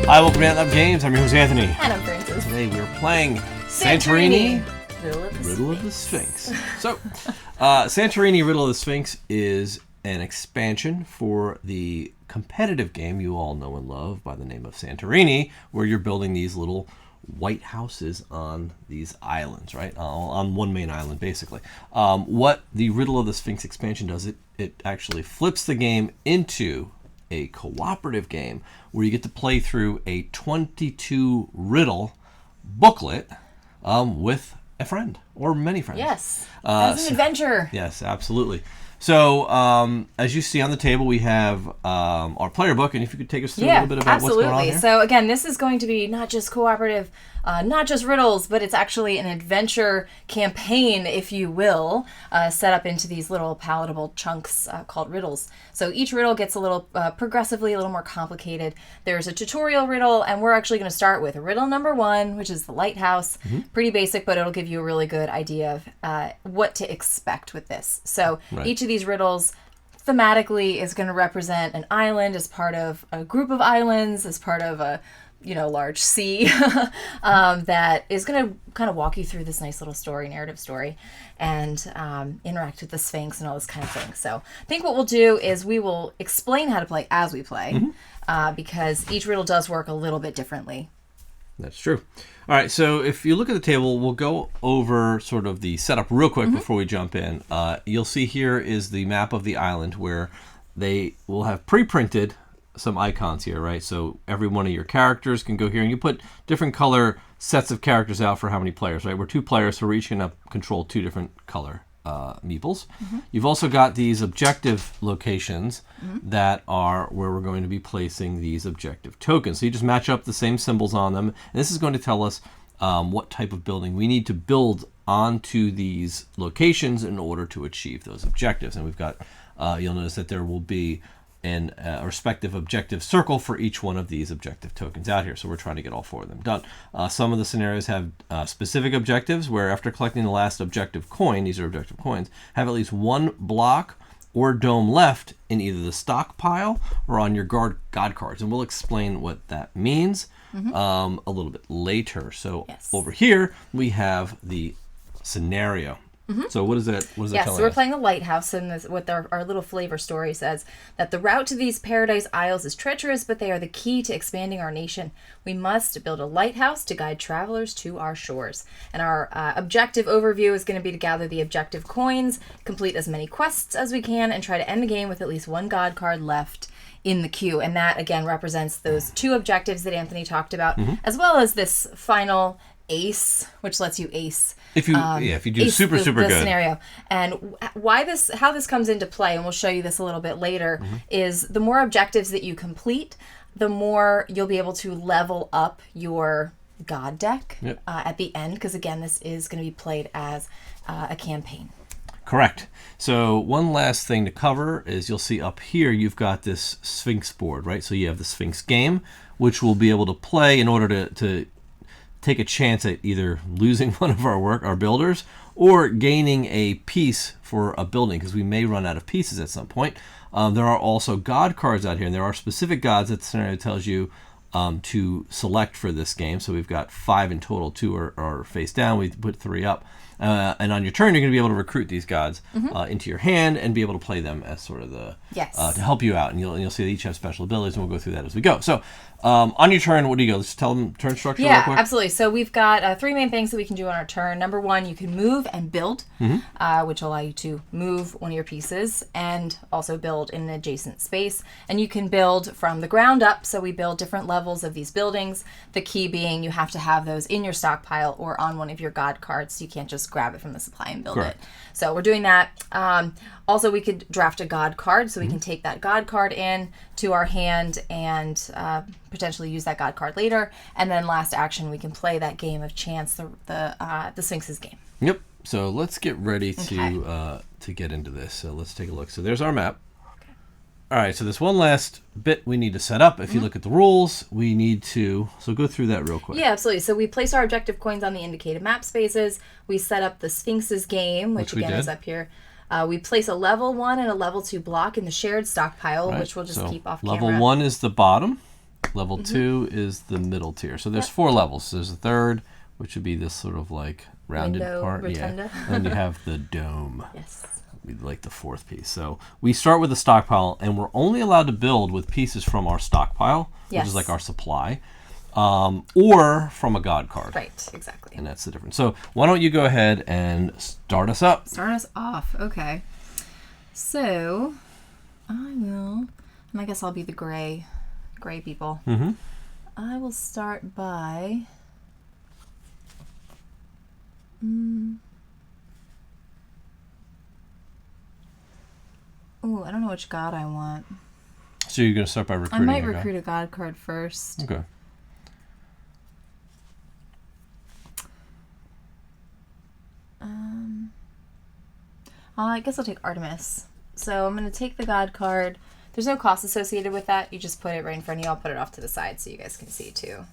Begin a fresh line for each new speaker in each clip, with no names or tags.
Hi, welcome to Antlab Games. I'm your host, Anthony.
And I'm Francis.
Today we are playing Santorini,
Riddle of the
Sphinx. So, Santorini, Riddle of the Sphinx is an expansion for the competitive game you all know and love by the name of Santorini, where you're building these little white houses on these islands, right? On one main island, basically. What the Riddle of the Sphinx expansion does, it actually flips the game into a cooperative game where you get to play through a 22 riddle booklet with a friend or many friends.
Yes, as an adventure.
Yes, absolutely. So, as you see on the table, we have our player book, and if you could take us through a little bit about what's going on here.
So, again, this is going to be not just cooperative, not just riddles, but it's actually an adventure campaign, if you will, set up into these little palatable chunks called riddles. So each riddle gets a little progressively a little more complicated. There's a tutorial riddle, and we're actually going to start with riddle number 1, which is the lighthouse. Mm-hmm. Pretty basic, but it'll give you a really good idea of what to expect with this. So each of these riddles thematically is going to represent an island as part of a group of islands, as part of a large sea that is going to kind of walk you through this nice little narrative story, and interact with the Sphinx and all this kind of thing. So I think what we'll do is we will explain how to play as we play, because each riddle does work a little bit differently.
That's true. All right, so if you look at the table, we'll go over sort of the setup real quick before we jump in. You'll see here is the map of the island where they will have pre-printed some icons here, right? So every one of your characters can go here, and you put different color sets of characters out for how many players, right? We're 2 players, so we're each going to control 2 different color meeples. You've also got these objective locations that are where we're going to be placing these objective tokens. So you just match up the same symbols on them, and this is going to tell us what type of building we need to build onto these locations in order to achieve those objectives. And we've got, you'll notice that there will be a respective objective circle for each one of these objective tokens out here. So we're trying to get all 4 of them done. Some of the scenarios have specific objectives where after collecting the last objective coin, these are objective coins, have at least 1 block or dome left in either the stockpile or on your god cards. And we'll explain what that means a little bit later. So over here, we have the scenario. So what is that telling us?
So we're playing the lighthouse, and what our little flavor story says that the route to these paradise isles is treacherous, but they are the key to expanding our nation. We must build a lighthouse to guide travelers to our shores. And our objective overview is going to be to gather the objective coins, complete as many quests as we can, and try to end the game with at least 1 god card left in the queue. And that, again, represents those 2 objectives that Anthony talked about, as well as this final ace, which lets you ace
if you do super good
scenario. And how this comes into play, and we'll show you this a little bit later, is the more objectives that you complete, the more you'll be able to level up your god deck at the end, because again, this is going to be played as a campaign.
Correct. So one last thing to cover is you'll see up here you've got this Sphinx board, right? So you have the Sphinx game, which we'll be able to play in order to take a chance at either losing one of our builders, or gaining a piece for a building, because we may run out of pieces at some point. There are also god cards out here, and there are specific gods that the scenario tells you to select for this game. So we've got 5 in total. 2 are face down. We put 3 up. And on your turn, you're going to be able to recruit these gods into your hand and be able to play them as sort of to help you out. And you'll see they each have special abilities, and we'll go through that as we go. So on your turn, what do you go? Let's tell them turn structure real quick.
Yeah, absolutely. So we've got 3 main things that we can do on our turn. Number 1, you can move and build, which will allow you to move one of your pieces and also build in an adjacent space. And you can build from the ground up. So we build different levels of these buildings. The key being you have to have those in your stockpile or on one of your god cards. You can't just grab it from the supply and build it. So we're doing that. Also, we could draft a god card, so we can take that god card in to our hand and potentially use that god card later. And then last action, we can play that game of chance, the Sphinx's game.
Yep. So let's get ready to get into this. So let's take a look. So there's our map. All right, so there's one last bit we need to set up. If you look at the rules, we need to... So go through that real quick.
Yeah, absolutely. So we place our objective coins on the indicated map spaces. We set up the Sphinx's game, which again is up here. We place a level 1 and a level 2 block in the shared stockpile, which we'll just keep off camera.
Level 1 is the bottom. Level 2 is the middle tier. So there's 4 levels. There's a third, which would be this sort of like rounded
Window,
part.
rotunda.
Yeah. And then you have the dome.
Yes.
Like the 4th piece. So we start with a stockpile, and we're only allowed to build with pieces from our stockpile, which is like our supply, or from a god card.
Right, exactly.
And that's the difference. So why don't you go ahead and start us up?
Start us off. Okay. So I will, and I guess I'll be the gray people.
Mm-hmm.
I will start by ooh, I don't know which god I want.
So you're going to start by
I
recruiting
might
your
recruit a god card first.
Okay.
I guess I'll take Artemis. So I'm going to take the god card. There's no cost associated with that. You just put it right in front of you. I'll put it off to the side so you guys can see too.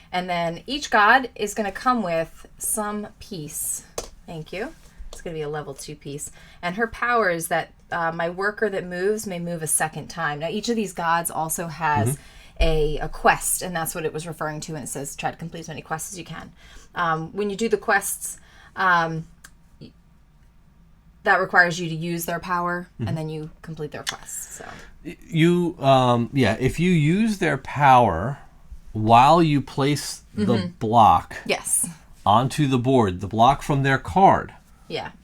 And then each god is going to come with some piece. Thank you. It's going to be a level 2 piece. And her power is that my worker that moves may move a second time. Now, each of these gods also has a quest, and that's what it was referring to when it says try to complete as many quests as you can. When you do the quests, that requires you to use their power, and then you complete their quests. So
you, if you use their power while you place the block onto the board, the block from their card,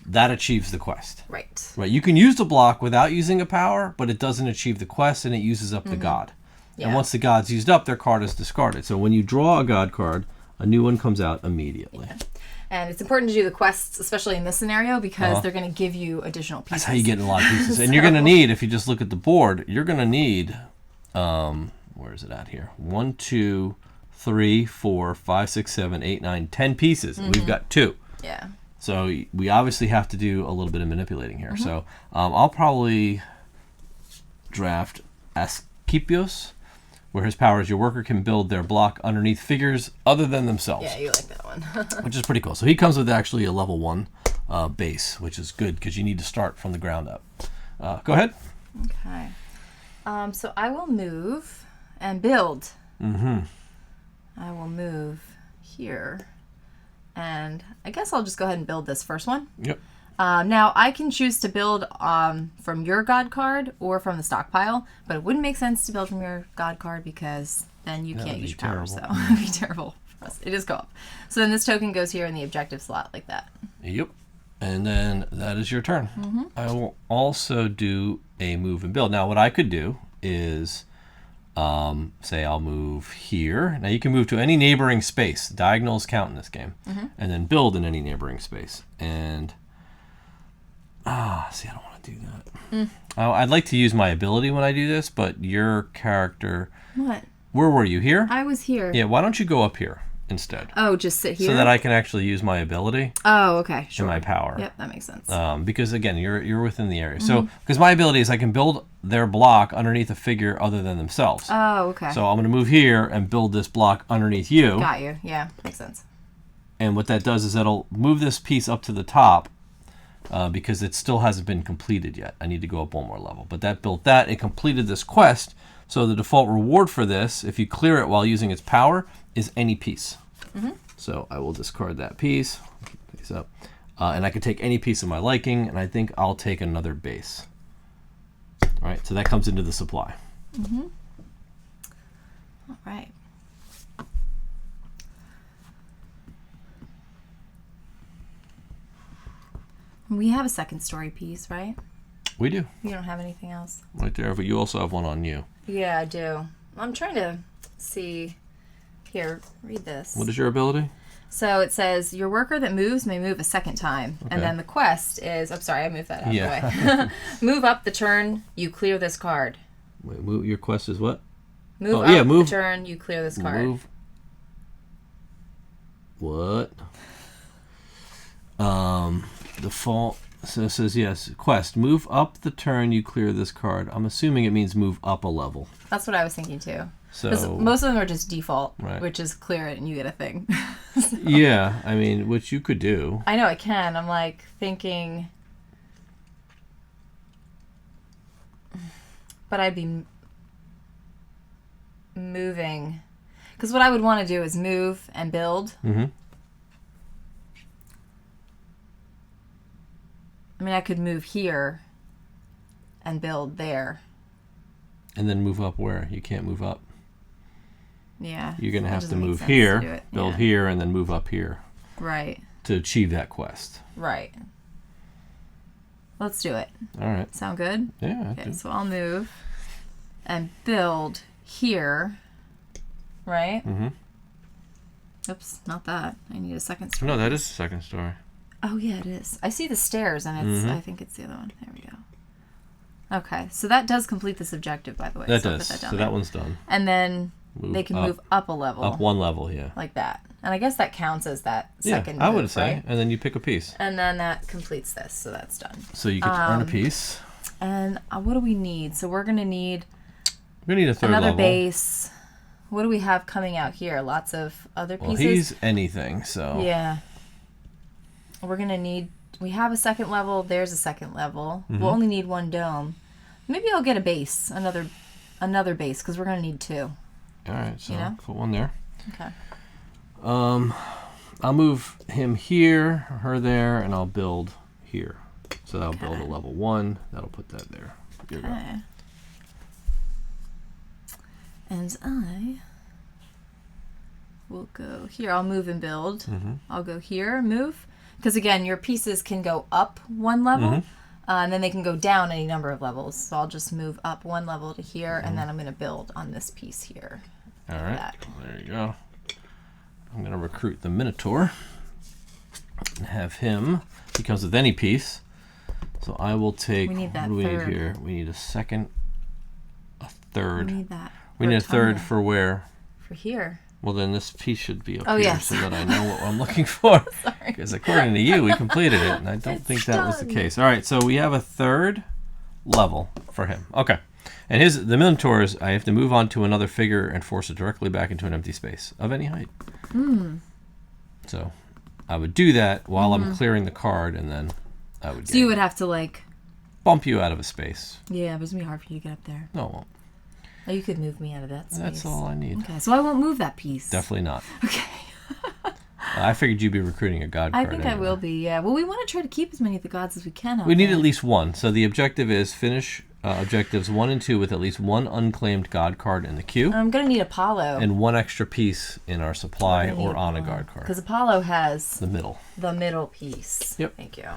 that achieves the quest.
Right.
You can use the block without using a power, but it doesn't achieve the quest, and it uses up the god. And once the god's used up, their card is discarded. So when you draw a god card, a new one comes out immediately.
And it's important to do the quests, especially in this scenario, because they're going to give you additional pieces.
That's how you get a lot of pieces. And you're going to need, if you just look at the board, you're going to need, where is it at here? 1, 2, 3, 4, 5, 6, 7, 8, 9, 10 pieces. And we've got 2.
Yeah.
So we obviously have to do a little bit of manipulating here. So I'll probably draft Asclepios, where his power is your worker can build their block underneath figures other than themselves.
Yeah, you like that one.
Which is pretty cool. So he comes with actually a level 1 base, which is good because you need to start from the ground up. Go ahead.
Okay. So I will move and build. I will move here. And I guess I'll just go ahead and build this first one.
Yep.
Now, I can choose to build from your god card or from the stockpile, but it wouldn't make sense to build from your god card because then you can't use your power, so it would be terrible for us. It is co-op. So then this token goes here in the objective slot like that.
Yep. And then that is your turn. I will also do a move and build. Now, what I could do is say I'll move here. Now, you can move to any neighboring space. Diagonals count in this game. And then build in any neighboring space. And see, I don't want to do that. I'd like to use my ability when I do this, but your character...
What?
Where were you? Here?
I was here.
Yeah, why don't you go up here instead?
Oh, just sit here?
So that I can actually use my ability.
Oh, okay, sure.
And my power.
Yep, that makes sense.
Because, again, you're within the area. So, because my ability is I can build their block underneath a figure other than themselves.
Oh, okay.
So I'm going to move here and build this block underneath you.
Got you. Yeah, makes sense.
And what that does is it'll move this piece up to the top because it still hasn't been completed yet. I need to go up one more level. But that built that. It completed this quest. So the default reward for this, if you clear it while using its power, is any piece. So I will discard that piece. Keep these up. And I can take any piece of my liking, and I think I'll take another base. All right, so that comes into the supply.
All right. We have a second story piece, right?
We do.
You don't have anything else?
Right there, but you also have one on you.
Yeah, I do. I'm trying to see. Here, read this.
What is your ability?
So it says, your worker that moves may move a second time.
Okay.
And then the quest is, I'm sorry, I moved that out of the
Yeah.
way. Move up the turn, you clear this card.
Wait, your quest is what?
Move up the turn, you clear this card.
Move. What? Default. So it says, yes, quest. Move up the turn, you clear this card. I'm assuming it means move up a level.
That's what I was thinking too.
So
most of them are just default,
right.
which is clear it and you get a thing. So,
yeah, I mean, which you could do.
I know I can. I'm like thinking, but I'd be. moving. Because what I would want to do is move and build.
Mm-hmm.
I mean, I could move here and build there.
And then move up where? You can't move up.
Yeah.
You're going to
That
have to
doesn't make
move
sense to
here,
do it.
build
Yeah.
here, and then move up here
Right.
to achieve that quest.
Right. Let's do it.
All right.
Sound good?
Yeah.
Okay, so I'll move and build here. Right?
Mm-hmm.
Oops, not that. I need a second story.
No, that is the second story.
Oh, yeah, it is. I see the stairs, and it's.
Mm-hmm.
I think it's the other one. There we go. Okay, so that does complete this objective, by the way.
That
so I'll
does.
put that down
So
there.
that one's done.
And then
Move
they can
up.
move up a level.
Up one level, yeah.
Like that. And I guess that counts as that
Yeah,
second
I
move,
would say.
right?
And then you pick a piece.
And then that completes this, so that's done.
So you get to earn a piece.
And what do we need? So we're going to need
We need a third
another
level.
base. What do we have coming out here? Lots of other pieces?
Well, he's anything, so.
Yeah. We're going to need... We have a second level. There's a second level.
Mm-hmm.
We'll only need one dome. Maybe I'll get a base. Another base, because we're going to need two.
All right, so
You know?
put one there.
Okay.
I'll move him here, her there, and I'll build here. So that'll build a level 1. That'll put that there. Here we go.
Okay. And I will go here. I'll move and build.
Mm-hmm.
I'll go here, move. Because again, your pieces can go up one level,
Mm-hmm.
and then they can go down any number of levels. So I'll just move up one level to here,
Mm-hmm.
and then I'm going to build on this piece here.
All
like
right,
that.
there you go. I'm going to recruit the Minotaur and have him. He comes with any piece. So I will take.
We need that
what do we
third.
need here? We need a second, a third.
We need that.
We
for
need a third
time.
for where?
For here.
Well, then this piece should be up
Oh,
here
yeah,
so that I know what I'm looking for.
Sorry.
Because according to you, we completed it, and I don't think that was the
done.
case. All right, so we have a third level for him. Okay. And the Minotaurs, I have to move on to another figure and force it directly back into an empty space of any height. So I would do that while I'm clearing the card, and then I would
So you would have to like...
bump you out of a space.
Yeah, but it's going to be hard for you to get up there.
No, it won't.
Oh, you could move me out of that space.
That's all I need.
Okay, so I won't move that piece.
Definitely not.
Okay.
I figured you'd be recruiting a god card.
I think I
anyway.
will be, yeah. Well, we want to try to keep as many of the gods as we can out
We need
there.
at least one. So the objective is finish objectives 1 and 2 with at least one unclaimed god card in the queue
I'm going to need Apollo.
and one extra piece in our supply or on a guard card.
Because Apollo has
The middle.
the middle piece.
Yep.
Thank you.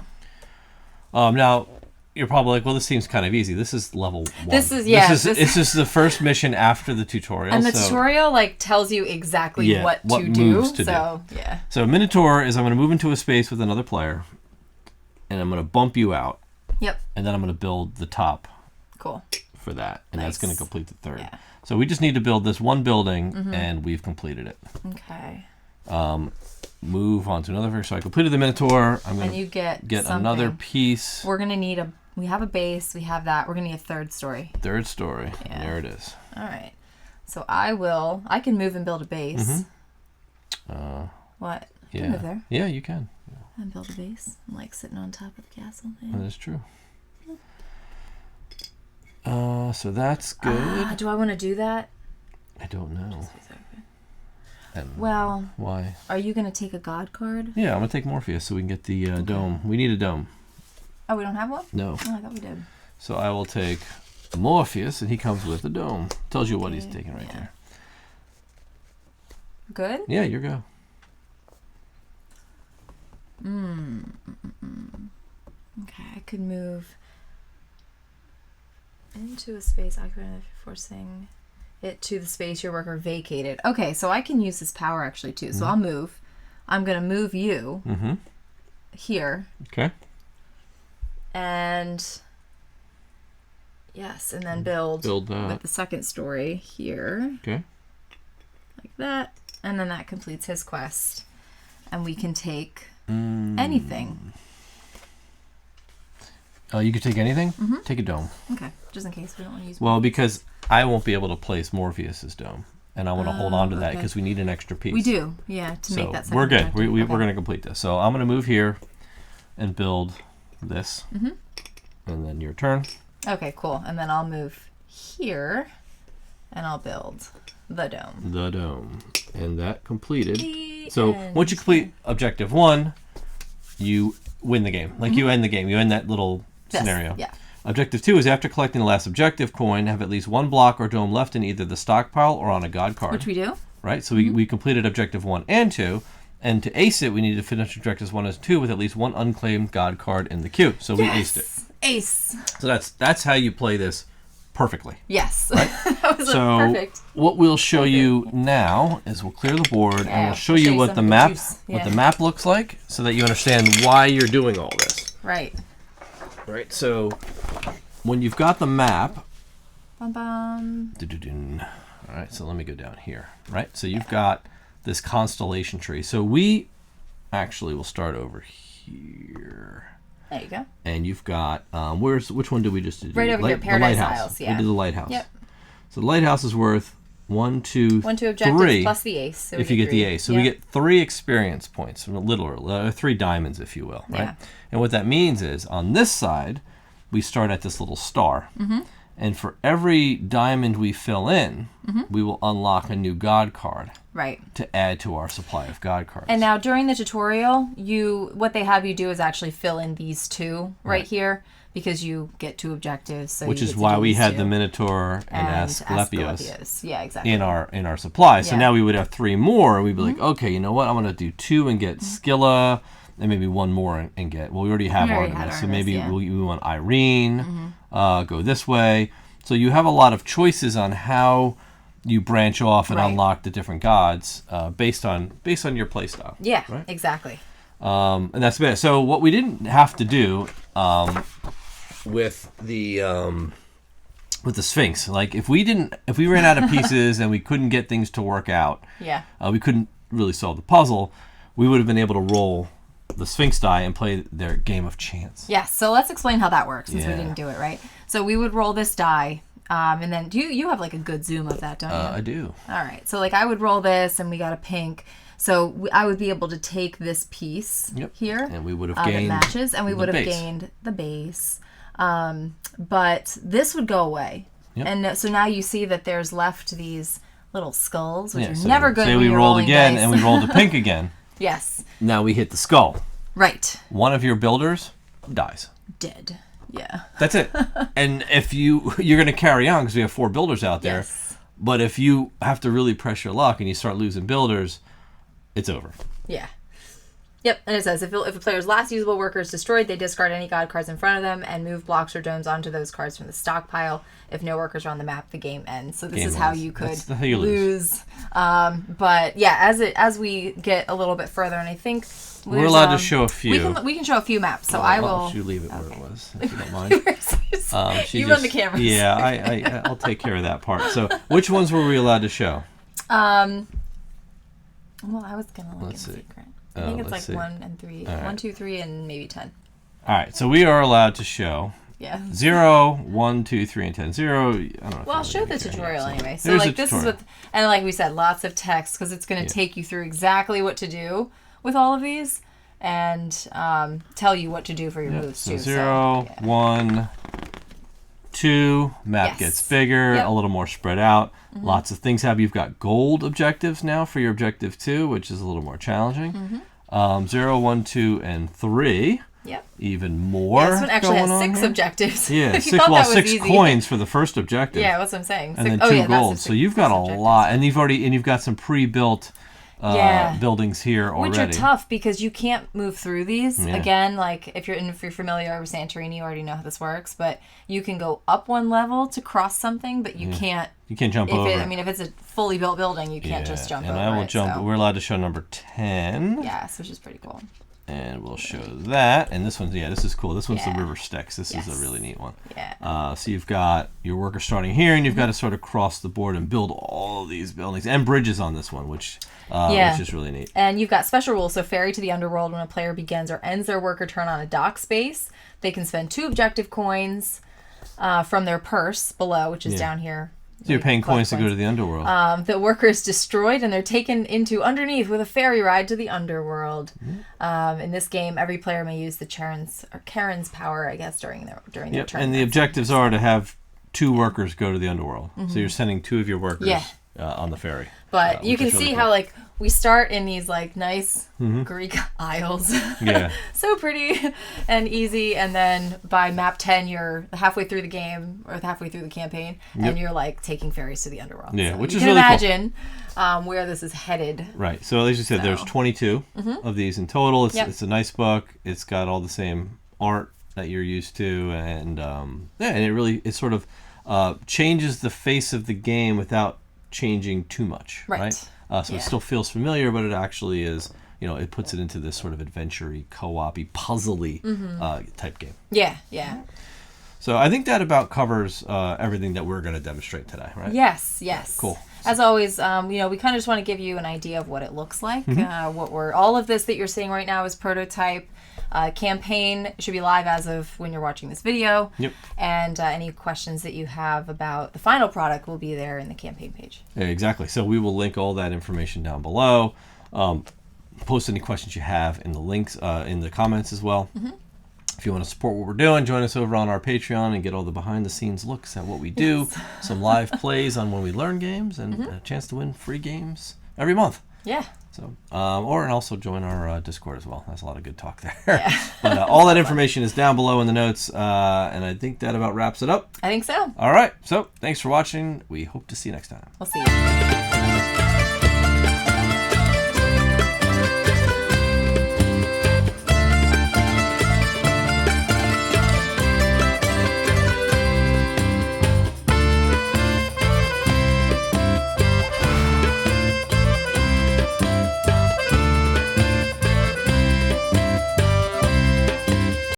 Now, you're probably like, well, this seems kind of easy. This is level 1.
This is, yeah.
This is the first mission after the tutorial.
And the
so,
tutorial, like, tells you exactly
Yeah,
what
what
to do.
moves to
So, yeah.
So Minotaur is I'm going to move into a space with another player, and I'm going to bump you out,
Yep.
and then I'm going to build the top
Cool.
for that, and that's
Nice.
going to complete the third.
Yeah.
So we just need to build this one building, and we've completed it.
Okay.
Move on to another figure. So I completed the Minotaur. I'm going
And you
to
get
get
something.
another piece.
We're going to need we have a base. We have that. We're going to need a third story.
Third story.
Yeah.
There it is.
All right. So I can move and build a base. What? I can move there
Yeah, you can.
and build a base. I'm like sitting on top of the castle
That
thing.
is true. So that's good.
Do I want to do that?
I don't know. And
Well,
why?
are you going to take a god card?
Yeah, I'm going to take Morpheus so we can get the dome. We need a dome.
Oh, we don't have one?
No.
Oh, I thought we did.
So I will take Morpheus, and he comes with a dome. Tells you what he's
Okay,
taking right
yeah.
there.
Good?
Yeah, you go.
Okay, I could move into a space occupied forcing it to the space your worker vacated. Okay, so I can use this power actually too. So I'll move. I'm going to move you here.
Okay.
And yes, and then build
Build that.
with the second story here.
Okay.
Like that. And then that completes his quest. And we can take anything.
You could take anything? Take a dome.
Okay, just in case we don't want to use
Well, because I won't be able to place Morpheus's dome. And I want to hold on to that
okay.
because we need an extra piece.
We do, yeah, to
So
make that second
we're good.
objective.
We're
Okay.
going to complete this. So I'm going to move here and build this. And then your turn.
Okay, cool. And then I'll move here And I'll build the dome.
The dome. And that completed. So
end.
once you complete objective 1, you win the game. Like you end the game. You end that little scenario.
Yeah.
Objective 2 is after collecting the last objective coin, have at least one block or dome left in either the stockpile or on a god card.
Which we do.
Right? So we completed objective 1 and 2. And to ace it, we need to finish objectives 1 and 2 with at least one unclaimed god card in the queue. So we aced it.
Ace.
So that's how you play this perfectly.
Yes.
Right?
That was perfect.
What we'll show you now is we'll clear the board and we'll show you what the map looks like so that you understand why you're doing all this.
Right.
Right. So when you've got the map.
Bum, bum.
All right. So let me go down here. Right. So you've got this constellation tree. So we actually will start over here.
There you go.
And you've got which one did we just do?
Right over here, Paradise Isles. Yeah.
We did the lighthouse.
Yep.
So the lighthouse is worth 1, 2,
1, 2 objectives
3,
plus the ace. So
if you get the ace. So we get 3 experience points, literally 3 diamonds, if you will. Right.
Yeah.
And what that means is on this side, we start at this little star. And for every diamond we fill in, we will unlock a new god card.
Right.
To add to our supply of god cards.
And now during the tutorial, what they have you do is actually fill in these 2 right here because you get 2 objectives. So
which is why we had the Minotaur and
Asclepios. Yeah, exactly.
in our supply. So
Yeah.
now we would have 3 more, and we'd be like, okay, you know what? I'm going to do 2 and get Scylla, and maybe 1 more and get. Well, we already have Artemis, so maybe we want Irene. Go this way. So you have a lot of choices on how you branch off and unlock the different gods based on your playstyle.
Yeah,
right?
Exactly.
And that's it. So what we didn't have to do with the Sphinx, like if we ran out of pieces and we couldn't get things to work out, we couldn't really solve the puzzle. We would have been able to roll the Sphinx die and play their game of chance.
Yes. So let's explain how that works since we didn't do it right. So we would roll this die. And then you have like a good zoom of that, don't you?
I do.
All right. So like I would roll this and we got a pink. So I would be able to take this piece here.
And we would have gained
matches and we would have gained the base. But this would go away. Yep. And so now you see that there's left these little skulls, which are never good.
Say
when
we
you're
rolled again
dice.
and we rolled a pink again.
Yes.
Now we hit the skull.
Right.
One of your builders dies.
Dead. Yeah.
That's it. And if you're going to carry on because we have 4 builders out there.
Yes.
But if you have to really press your luck and you start losing builders, it's over.
Yeah. Yep, and it says if a player's last usable worker is destroyed, they discard any god cards in front of them and move blocks or domes onto those cards from the stockpile. If no workers are on the map, the game ends. So this is how you could lose. But yeah, as we get a little bit further, and I think
we're allowed to show a few.
We can show a few maps. So I will.
I'll you leave it where it was, if you don't mind.
You run the cameras.
Yeah, I'll take care of that part. So which ones were we allowed to show?
Well, I was gonna look in secret. I think it's like
see.
1 and 3. Right. 1, 2, 3, and maybe 10.
All right, so we are allowed to show 0, 1, 2, 3, and 10. 0. I don't know.
Well, I'll show the tutorial anyway. So like this is what, and like we said, lots of text because it's going to take you through exactly what to do with all of these and tell you what to do for your moves
so
too.
0, 1, 2. Map gets bigger, a little more spread out. Mm-hmm. Lots of things have. You've got gold objectives now for your objective 2, which is a little more challenging. 0, 1, 2, and 3. Yep. Even more.
Yeah, this one actually has 6 objectives.
Yeah, 6 coins for the first objective.
Yeah, that's what I'm saying.
And then 2 gold. So you've got a lot, and you've got some pre-built buildings here already.
Which are tough because you can't move through these. Yeah. Again, like if you're familiar with Santorini, you already know how this works. But you can go up 1 level to cross something, but you can't.
You can't jump over.
If it's a fully built building, you can't just jump over.
And I will jump.
So.
We're allowed to show number 10.
Yes, which is pretty cool.
And we'll show that. And this one's, this is cool. This one's the river Styx. This is a really neat one.
Yeah.
So you've got your worker starting here, and you've got to sort of cross the board and build all these buildings and bridges on this one, which is really neat.
And you've got special rules. So ferry to the underworld when a player begins or ends their worker turn on a dock space. They can spend 2 objective coins from their purse below, which is down here.
So you're paying coins to go to the underworld.
The worker is destroyed and they're taken into underneath with a ferry ride to the underworld. In this game, every player may use the Charon's power, I guess, during their turn.
And the objectives are to have 2 workers go to the underworld. So you're sending 2 of your workers on the ferry.
But you can
which is
see
really
how
cool.
like we start in these like nice Greek isles.
Yeah.
So pretty and easy, and then by map 10 you're halfway through the game or halfway through the campaign and you're like taking ferries to the underworld.
Yeah,
so
which
you
is
can
really cool.
imagine where this is headed.
Right. So as you said, there's 22 of these in total. It's a nice book. It's got all the same art that you're used to, and and it sort of changes the face of the game without changing too much. Right. So it still feels familiar, but it actually is. It puts it into this sort of adventure-y, co-op-y, puzzle-y type game.
Yeah, yeah.
So I think that about covers everything that we're going to demonstrate today, right?
Yes.
Cool.
As always, we kind of just want to give you an idea of what it looks like. All of this that you're seeing right now is prototype. Campaign should be live as of when you're watching this video.
Yep.
And any questions that you have about the final product will be there in the campaign page.
Yeah, exactly. So we will link all that information down below. Post any questions you have in the links in the comments as well. If you want to support what we're doing, join us over on our Patreon and get all the behind-the-scenes looks at what we do, some live plays on when we learn games, and a chance to win free games every month.
Yeah.
So, and also join our Discord as well. That's a lot of good talk there. Yeah. But all that information is down below in the notes, and I think that about wraps it up.
I think so.
All right. So, thanks for watching. We hope to see you next time.
We'll see you.